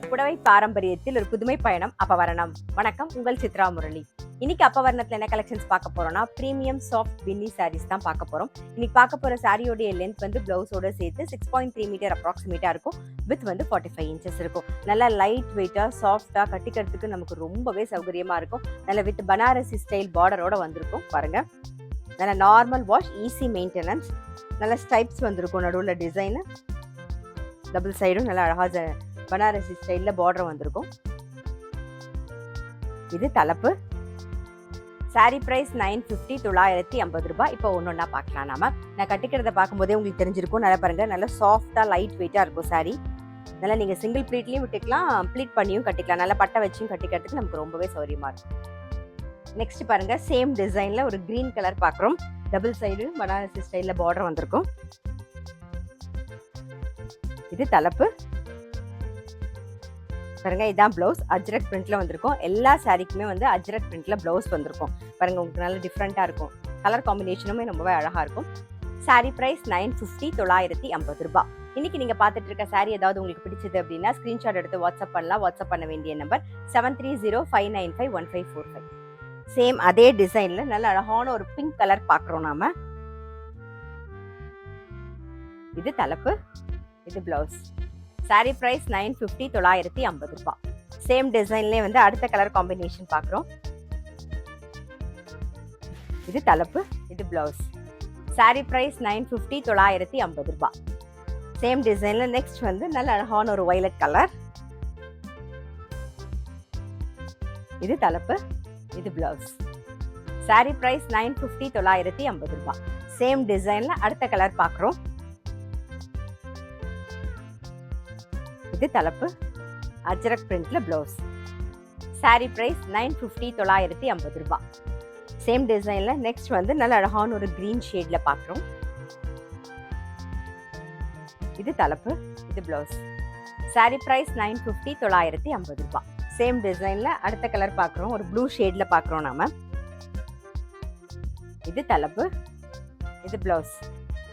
புடவை பாரம்பரியத்தில் ஒரு புதுமை பயணம் அப்பவரணம். வணக்கம், உங்கள் சித்ரா முரளி. இன்னைக்கு அப்பவரணத்துல என்ன கலெக்ஷன்ஸ் பார்க்க போறோம்னா, பிரீமியம் சாஃப்ட் பின்னி சாரீஸ் தான் பார்க்க போறோம். இன்னைக்கு பார்க்க போற சாரியோடைய லென்த் வந்து பிளவுஸோட சேர்த்து 6.3 மீட்டர் அப்ராக்சிமேட்டா இருக்கும். வித் வந்து 45 இன்ச்சஸ் இருக்கும். நல்லா லைட் வெயிட்டா சாஃப்டா கட்டிக்கிறதுக்கு நமக்கு ரொம்பவே சௌகரியமா இருக்கும். நல்ல வித் பனாரசி ஸ்டைல் பார்டரோட வந்திருக்கும். பாருங்க, நல்ல நார்மல் வாஷ், ஈஸி மெயின்டெனன்ஸ். நல்ல ஸ்டைப்ஸ் வந்திருக்கும். நடுவில் டிசைனு டபுள் சைடும் நல்லா அழகா பனாரசி ஸ்டைல்ல பார்டர் வந்திருக்கும். இது தலைப்பு. சாரி பிரைஸ் 950, 950 ரூபாய். இப்போ ஒன்னொன்னா பார்க்கலாம். நான் கட்டிக்கிறத பார்க்கும்போதே உங்களுக்கு தெரிஞ்சிருக்கும். நல்லா பாருங்க, நல்லா சாஃப்டா லைட் வெயிட்டா இருக்கும் சாரி. நல்லா நீங்க சிங்கிள் ப்ளீட்லயும் விட்டுக்கலாம், ப்ளீட் பண்ணியும் கட்டிக்கலாம். நல்லா பட்டை வச்சும் கட்டிக்கிறதுக்கு நமக்கு ரொம்பவே சௌகரியமா இருக்கும். நெக்ஸ்ட் பாருங்க, சேம் டிசைன்ல ஒரு கிரீன் கலர் பார்க்குறோம். டபுள் சைடு பனாரசி ஸ்டைல்ல பார்டர் வந்திருக்கும். இது தலைப்பு. பாருங்க, இதான் பிளவுஸ். அஜ்ரக் பிரிண்ட்ல வந்திருக்கும். எல்லா சாரிக்குமே வந்து அஜ்ரக் பிரிண்ட்ல பிளவுஸ் வந்திருக்கும். பாருங்க, உங்களுக்கு நல்ல டிஃப்ரெண்டா இருக்கும். கலர் காம்பினேஷனுமே ரொம்பவே அழகா இருக்கும். சாரி பிரைஸ் 950, 950 ரூபாய். இன்னைக்கு நீங்க பார்த்துட்டு இருக்க சாரி ஏதாவது உங்களுக்கு பிடிச்சது அப்படின்னா ஸ்கிரீன்ஷாட் எடுத்து வாட்ஸ்அப் பண்ணலாம். வாட்ஸ்அப் பண்ண வேண்டிய நம்பர் 7305951545. சேம் அதே டிசைன்ல நல்ல அழகான ஒரு பிங்க் கலர் பார்க்குறோம் நாம. இது தலைப்பு, இது பிளவுஸ். சாரி பிரைஸ் 950, 950 ரூபாய். சேம் டிசைன்லேயே வந்து அடுத்த கலர் காம்பினேஷன் பார்க்குறோம். இது தலைப்பு, இது பிளவுஸ். சாரி பிரைஸ் 950, 950 ரூபாய். சேம் டிசைன்ல நெக்ஸ்ட் வந்து நல்ல அழகான ஒரு வயலட் கலர். இது தலைப்பு, இது பிளவுஸ். சாரி பிரைஸ் 950, 950 ரூபாய். சேம் டிசைன்ல அடுத்த கலர் பார்க்குறோம். இது தலைப்பு, அஜ்ரக் பிரிண்ட்ல பிளவுஸ். சாரி பிரைஸ் 950, 950 ரூபாய். சேம் டிசைன்ல நெக்ஸ்ட் வந்து நல்ல அழகான ஒரு கிரீன் ஷேட்ல பார்க்குறோம். இது தலைப்பு, இது பிளவுஸ். சாரி பிரைஸ் 950, 950 ரூபாய். சேம் டிசைன்ல அடுத்த கலர் பார்க்குறோம். ஒரு ப்ளூ ஷேட்ல பார்க்குறோம் நாம. இது தலைப்பு, இது பிளவுஸ்.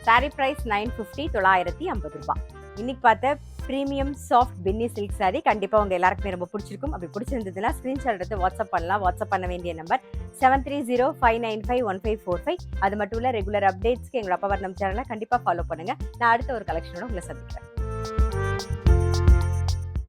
சாரி பிரைஸ் 950, 950 ரூபாய். இன்னைக்கு பார்த்த பிரீமியம் சாஃப்ட் பின்னி சில்க் சாரி கண்டிப்பா உங்க எல்லாருக்குமே ரொம்ப பிடிச்சிருக்கும். அப்படி பிடிச்சிருந்ததுன்னா ஸ்கிரீன்ஷாட் எடுத்து வாட்ஸ்அப் பண்ணலாம். வாட்ஸ்அப் பண்ண வேண்டிய நம்பர் 7305951545. அது மட்டும் இல்ல, ரெகுலர் அப்டேட்ஸ்க்கு எங்களோட அப்பவரணம் சேனலை கண்டிப்பா ஃபாலோ பண்ணுங்க. நான் அடுத்த ஒரு கலெக்ஷனோட உங்களை சந்திக்கிறேன்.